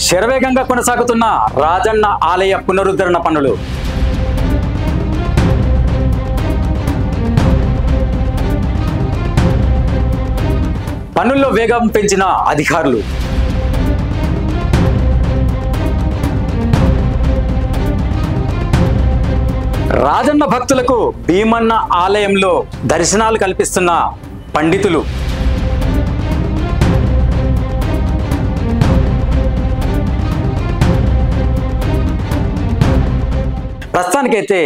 శరవేగంగా కొనసాగుతున్న రాజన్న ఆలయ పునరుద్ధరణ పనులు. పనుల్లో వేగం పెంచిన అధికారులు. రాజన్న భక్తులకు భీమన్న ఆలయంలో దర్శనాలు కల్పిస్తున్న పండితులు. ప్రస్తుతానికైతే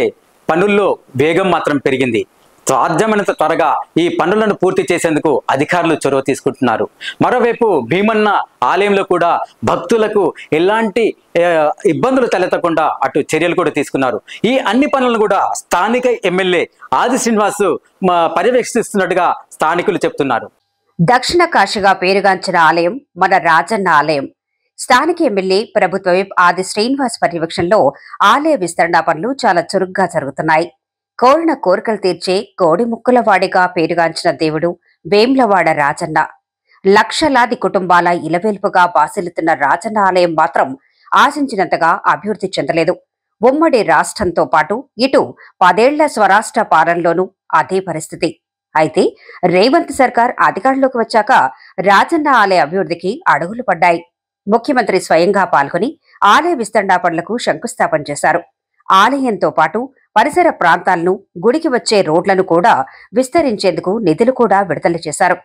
పనుల్లో వేగం మాత్రం పెరిగింది. సాధ్యమైనంత త్వరగా ఈ పనులను పూర్తి చేసేందుకు అధికారులు చొరవ తీసుకుంటున్నారు. మరోవైపు భీమన్న ఆలయంలో కూడా భక్తులకు ఎలాంటి ఇబ్బందులు తలెత్తకుండా అటు చర్యలు కూడా తీసుకున్నారు. ఈ అన్ని పనులను కూడా స్థానిక ఎమ్మెల్యే ఆది శ్రీనివాస్ పర్యవేక్షిస్తున్నట్టుగా స్థానికులు చెప్తున్నారు. దక్షిణ కాశీగా పేరుగాంచిన ఆలయం మన రాజన్న ఆలయం. స్థానిక ఎమ్మెల్యే ప్రభుత్వ విప్ ఆది శ్రీనివాస్ పర్యవేక్షణలో ఆలయ విస్తరణ పనులు చాలా చురుగ్గా జరుగుతున్నాయి. కోరిన కోరికలు తీర్చే కోడి ముక్కుల వాడిగా పేరుగాంచిన దేవుడు వేమ్లవాడ రాజన్న. లక్షలాది కుటుంబాల ఇలవేల్పుగా బాసిల్లుతున్న రాజన్న ఆలయం మాత్రం ఆశించినంతగా అభివృద్ధి చెందలేదు. ఉమ్మడి రాష్ట్రంతో పాటు ఇటు 10 ఏళ్ల స్వరాష్ట్ర పాలనలోనూ అదే పరిస్థితి. అయితే రేవంత్ సర్కార్ అధికారంలోకి వచ్చాక రాజన్న ఆలయ అభివృద్ధికి అడుగులు పడ్డాయి. ముఖ్యమంత్రి స్వయంగా పాల్గొని ఆలయ విస్తరణ పనులకు శంకుస్థాపన చేశారు. ఆలయంతో పాటు పరిసర ప్రాంతాలను, గుడికి వచ్చే రోడ్లను కూడా విస్తరించేందుకు నిధులు కూడా విడుదల చేశారు.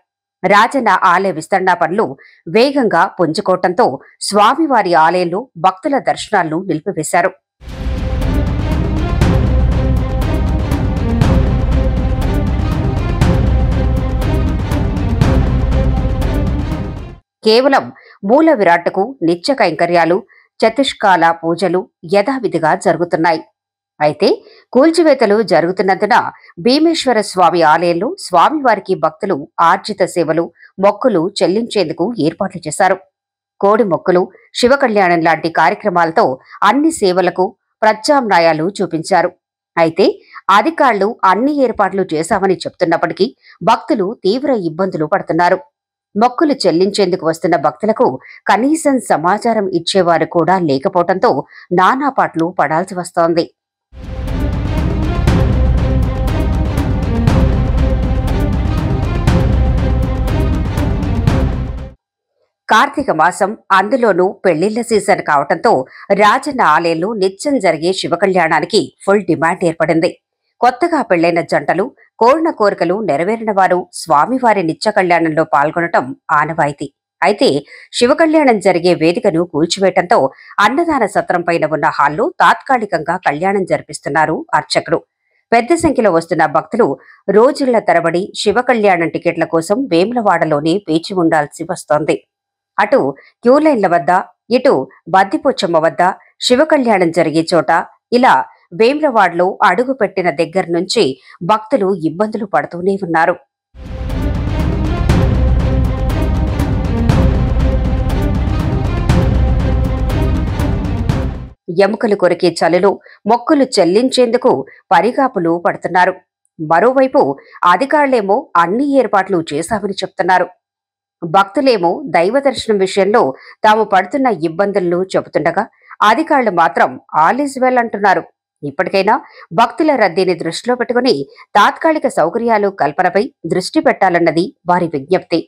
రాజన్న ఆలయ విస్తరణ పనులు వేగంగా పుంజుకోవటంతో స్వామివారి ఆలయంలో భక్తుల దర్శనాలను నిలిపివేశారు. కేవలం మూల విరాట్కు నిత్య కైంకర్యాలు, చతుష్కాల పూజలు యథావిధిగా జరుగుతున్నాయి. అయితే కూల్చివేతలు జరుగుతున్నందున భీమేశ్వర స్వామి ఆలయంలో స్వామివారికి భక్తులు ఆర్జిత సేవలు, మొక్కులు చెల్లించేందుకు ఏర్పాట్లు చేశారు. కోడి మొక్కులు, శివ కళ్యాణం లాంటి కార్యక్రమాలతో అన్ని సేవలకు ప్రత్యామ్నాయాలు చూపించారు. అయితే అధికారులు అన్ని ఏర్పాట్లు చేశామని చెప్తున్నప్పటికీ భక్తులు తీవ్ర ఇబ్బందులు పడుతున్నారు. మొక్కులు చెల్లించేందుకు వస్తున్న భక్తులకు కనీసం సమాచారం ఇచ్చేవారు కూడా లేకపోవడంతో నానాపాట్లు పడాల్సి వస్తోంది. కార్తీక మాసం, అందులోనూ పెళ్లిళ్ల సీజన్ కావడంతో రాజన్న ఆలయంలో నిత్యం జరిగే శివ కళ్యాణానికి ఫుల్ డిమాండ్ ఏర్పడింది. కొత్తగా పెళ్లైన జంటలు, కోరిన కోరికలు నెరవేరిన వారు స్వామివారి నిత్య కళ్యాణంలో పాల్గొనటం ఆనవాయితీ. అయితే శివ కళ్యాణం జరిగే వేదికను కూల్చివేయటంతో అన్నదాన సత్రం పైన ఉన్న హాల్లో తాత్కాలికంగా కళ్యాణం జరిపిస్తున్నారు అర్చకులు. పెద్ద సంఖ్యలో వస్తున్న భక్తులు రోజుల తరబడి శివ కళ్యాణం టికెట్ల కోసం వేములవాడలోనే వేచి ఉండాల్సి వస్తోంది. అటు క్యూలైన్ల వద్ద, ఇటు బద్దిపోచమ్మ వద్ద శివ కళ్యాణం జరిగే చోట, ఇలా వేములవాడలో అడుగు పెట్టిన దగ్గర నుంచి భక్తులు ఇబ్బందులు పడుతూనే ఉన్నారు. ఎముకలు కొరికే చలులు, మొక్కులు చెల్లించేందుకు పరిగాపులు పడుతున్నారు. మరోవైపు అధికారులేమో అన్ని ఏర్పాట్లు చేశామని చెప్తున్నారు. భక్తులేమో దైవ దర్శనం విషయంలో తాము పడుతున్న ఇబ్బందులను చెబుతుండగా అధికారులు మాత్రం ఆల్ ఈజ్ వెల్ అంటున్నారు. ఇప్పటికైనా భక్తుల రద్దీని దృష్టిలో పెట్టుకుని తాత్కాలిక సౌకర్యాలు కల్పనపై దృష్టి పెట్టాలన్నది వారి విజ్ఞప్తి.